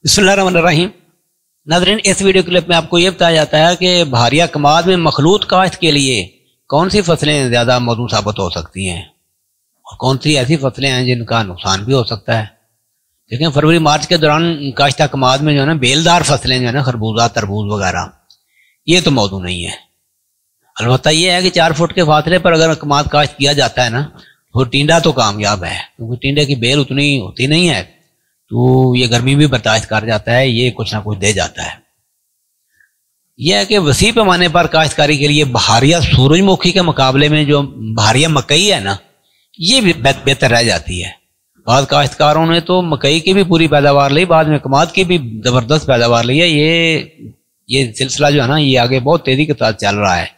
बिस्मिल्लाहिर्रहमानिर्रहीम। नाज़रीन, इस वीडियो क्लिप में आपको ये बताया जाता है कि बहारिया कमाद में मखलूत काश्त के लिए कौन सी फसलें ज़्यादा मौजूद साबित हो सकती हैं और कौन सी ऐसी फसलें हैं जिनका नुकसान भी हो सकता है। देखें, फरवरी मार्च के दौरान काश्ता कमाद में जो है ना बेलदार फसलें जो है ना खरबूजा तरबूज वगैरह ये तो मौजूद नहीं है। अलबत्ता ये है कि 4 फुट के फासले पर अगर कमाद काश्त किया जाता है ना तो टिंडा तो कामयाब है, क्योंकि टिंडे की बेल उतनी होती नहीं है, तो ये गर्मी भी बर्दाश्त कर जाता है, ये कुछ ना कुछ दे जाता है। यह है कि वसी पैमाने पर काश्तकारी के लिए बहारिया सूरजमुखी के मुकाबले में जो बहारिया मकई है ना ये भी बेहतर रह जाती है। बाद काश्तकारों ने तो मकई की भी पूरी पैदावार ली, बाद में कमाद की भी जबरदस्त पैदावार ली है। ये सिलसिला जो है ना ये आगे बहुत तेजी के साथ चल रहा है।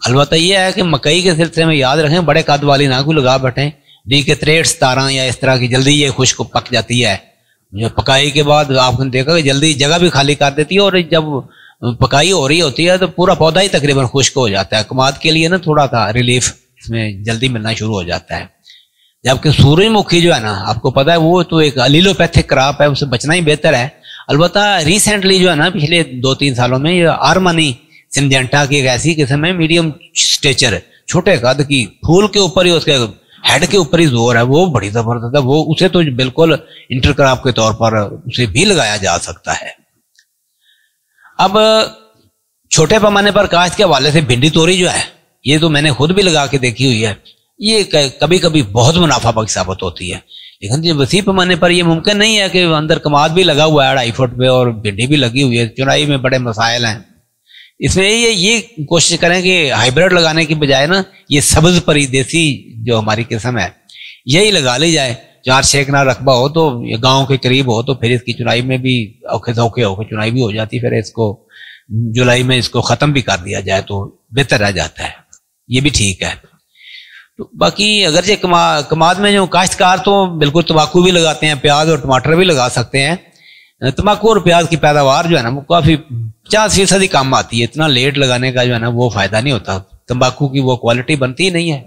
अलबत्ता यह है कि मकई के सिलसिले में याद रखें, बड़े कद वाली ना कोई लगा बैठे। डी के 63 17 या इस तरह की जल्दी ये खुश्क पक जाती है। जो पकाई के बाद आपने देखा कि जल्दी जगह भी खाली कर देती है, और जब पकाई हो रही होती है तो पूरा पौधा ही तकरीबन खुश्क हो जाता है। कमाद के लिए ना थोड़ा सा रिलीफ इसमें जल्दी मिलना शुरू हो जाता है। जबकि सूरजमुखी जो है ना आपको पता है वो तो एक अलीलोपैथिक क्रॉप है, उससे बचना ही बेहतर है। अलबत्ता रिसेंटली जो है ना पिछले 2-3 सालों में ये आर्मनी सिंजेंटा की एक ऐसी किस्म है, मीडियम स्टेचर छोटे कद की, फूल के ऊपर ही उसके हेड के ऊपर ही जोर है, वो बड़ी जबरदस्त है। वो उसे तो बिल्कुल इंटरक्रॉप के तौर पर उसे भी लगाया जा सकता है। अब छोटे पैमाने पर काश्त के हवाले से भिंडी तोरी जो है ये तो मैंने खुद भी लगा के देखी हुई है, ये कभी कभी बहुत मुनाफा बख्श साबित होती है। लेकिन जो वसी पैमाने पर ये मुमकिन नहीं है कि अंदर कमाद भी लगा हुआ है 2.5 फुट पे और भिंडी भी लगी हुई है। चुनाई में बड़े मसाइल हैं। इसमें ये कोशिश करें कि हाइब्रिड लगाने की बजाय ना ये सब्ज परी देसी जो हमारी किस्म है यही लगा ली जाए। 4-6 कनाल रकबा हो तो ये गांव के करीब हो तो फिर इसकी चुनाई में भी औखे सौखे होकर चुनाई भी हो जाती, फिर इसको जुलाई में इसको ख़त्म भी कर दिया जाए तो बेहतर रह जाता है। ये भी ठीक है। तो बाकी अगर ये कमाद में जो काश्तकार तो बिल्कुल तंबाकू भी लगाते हैं, प्याज और टमाटर भी लगा सकते हैं। तंबाकू और प्याज की पैदावार जो है ना वो काफ़ी 50% ही कम आती है। इतना लेट लगाने का जो है ना वो फायदा नहीं होता, तंबाकू की वो क्वालिटी बनती ही नहीं है।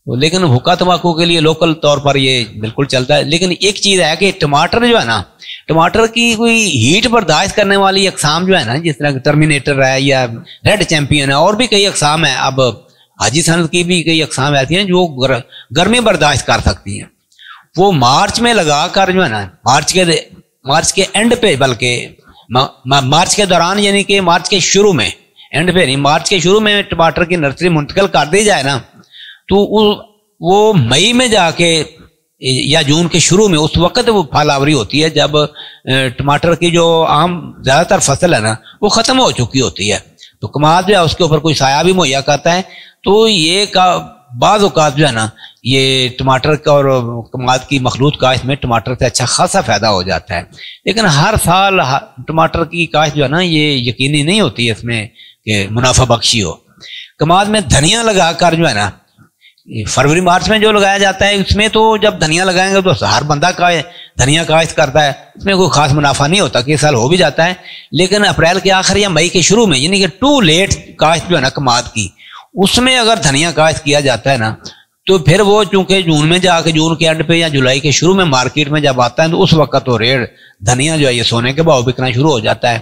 लेकिन हुक्का तंबाकू के लिए लोकल तौर पर ये बिल्कुल चलता है। लेकिन एक चीज़ है कि टमाटर जो है ना, टमाटर की कोई हीट बर्दाश्त करने वाली अकसाम जो है ना, जिस तरह टर्मिनेटर है या रेड चैंपियन है, और भी कई अकसाम है। अब हाजी सनत की भी कई अकसाम ऐसी हैं जो गर्मी बर्दाश्त कर सकती हैं। वो मार्च में लगा कर जो है ना मार्च के एंड पे, बल्कि मार्च के दौरान यानी कि मार्च के शुरू में, एंड पे नहीं, मार्च के शुरू में टमाटर की नर्सरी मुंतकिल कर दी जाए ना तो वो मई में जाके या जून के शुरू में उस वक्त वो फलावरी होती है जब टमाटर की जो आम ज़्यादातर फसल है ना वो ख़त्म हो चुकी होती है। तो कमाद जो है उसके ऊपर कोई साया भी मुहैया करता है। तो ये बाज़ औक़ात जो है ना ये टमाटर का और कमाद की मखलूत काश्त में टमाटर से अच्छा खासा फ़ायदा हो जाता है। लेकिन हर साल टमाटर की काश्त जो है ना ये यकीनी नहीं होती है इसमें कि मुनाफा बख्शी हो। कमाद में धनिया लगा कर जो है ना फरवरी मार्च में जो लगाया जाता है उसमें तो जब धनिया लगाएंगे तो हर बंदा का धनिया काश्त करता है, इसमें कोई खास मुनाफा नहीं होता, कि साल हो भी जाता है। लेकिन अप्रैल के आखिर या मई के शुरू में यानी कि टू लेट काश्त जो है ना कमाद की, उसमें अगर धनिया काश्त किया जाता है ना तो फिर वो चूंकि जून में जाके जून के एंड पे या जुलाई के शुरू में मार्केट में जब आता है तो उस वक्त तो रेट धनिया जो है ये सोने के भाव बिकना शुरू हो जाता है।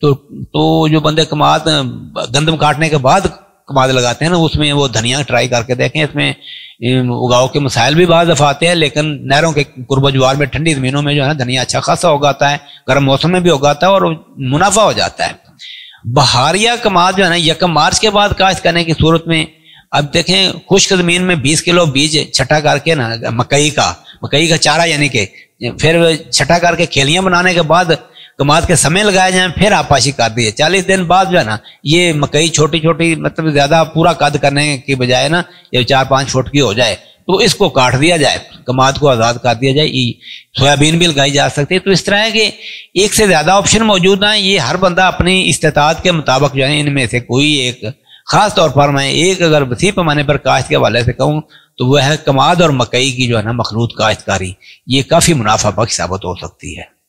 तो जो बंदे कमाद गंदम काटने के बाद कमाद लगाते हैं ना उसमें वो धनिया ट्राई करके देखें। इसमें उगाव के मसाइल भी बाद दफा आते हैं, लेकिन नहरों के कुर्बजवार में ठंडी ज़मीनों में जो है ना धनिया अच्छा खासा उगाता है, गर्म मौसम में भी उगाता है और मुनाफा हो जाता है। बहारिया कमाद जो है ना 1 मार्च के बाद काश्त करने की सूरत में, अब देखें खुश्क ज़मीन में 20 किलो बीज छटा करके ना मकई का चारा यानी कि फिर छटा करके खेलियाँ बनाने के बाद कमाद के समय लगाए जाए, फिर आपाशी कर दिए। 40 दिन बाद जो है ना ये मकई छोटी छोटी मतलब ज़्यादा पूरा कद करने की बजाय ना ये 4-5 फुट की हो जाए तो इसको काट दिया जाए, कमाद को आज़ाद कर दिया जाए। सोयाबीन भी लगाई जा सकती है। तो इस तरह है कि एक से ज़्यादा ऑप्शन मौजूद हैं। ये हर बंदा अपनी इस्तेताअत के मुताबिक जो है इनमें से कोई एक ख़ास तौर पर मैं एक अगर वसी पैमाने पर काश्त के हवाले से कहूँ तो वह है कमाद और मकई की जो है ना मखलूत काश्तकारी, ये काफ़ी मुनाफा बख्श साबित हो सकती है।